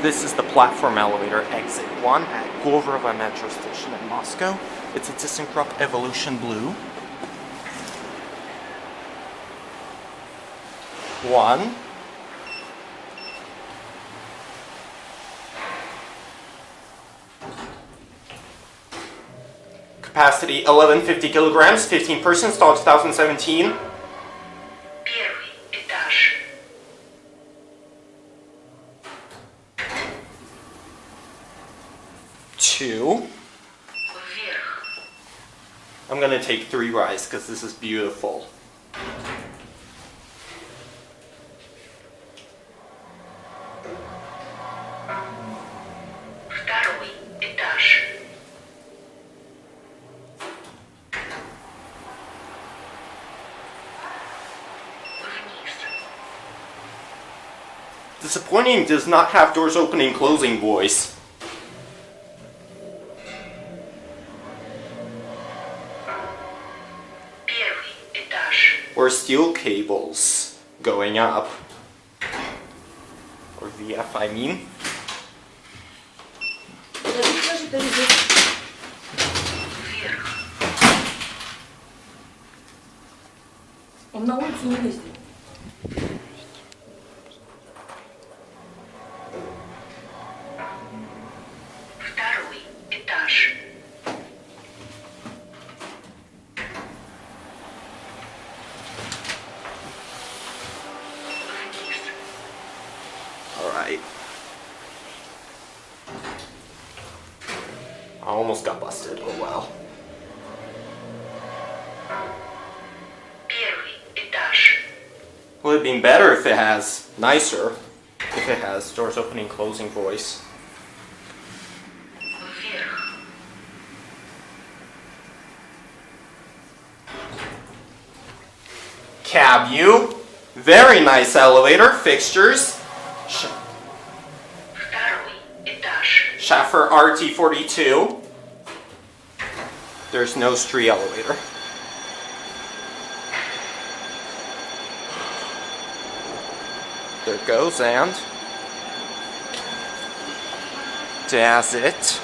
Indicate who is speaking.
Speaker 1: This is the platform elevator, exit 1 at Govorovo Metro station in Moscow. It's a thyssenkrupp Evolution Blue. 1. Capacity 1150 kilograms, 15 persons, installed 2017.
Speaker 2: Первый этаж.
Speaker 1: 2.
Speaker 2: Вверх.
Speaker 1: I'm gonna take 3 rides because this is beautiful.
Speaker 2: Второй этаж. Вниз.
Speaker 1: Disappointing does not have doors opening closing voice.
Speaker 2: Первый этаж.
Speaker 1: Or steel cables going up. Or VF, I mean.
Speaker 2: Вверх.
Speaker 3: Он на улице не ездит.
Speaker 2: Второй этаж. Вниз.
Speaker 1: Alright. I almost got busted, oh well.
Speaker 2: Первый этаж.
Speaker 1: Would have been better if it has nicer, if it has doors opening closing voice.
Speaker 2: Вверх.
Speaker 1: Cab view. Very nice elevator. Fixtures.
Speaker 2: Второй этаж.
Speaker 1: Schaefer RT 42. There's no street elevator. There it goes, and that's it.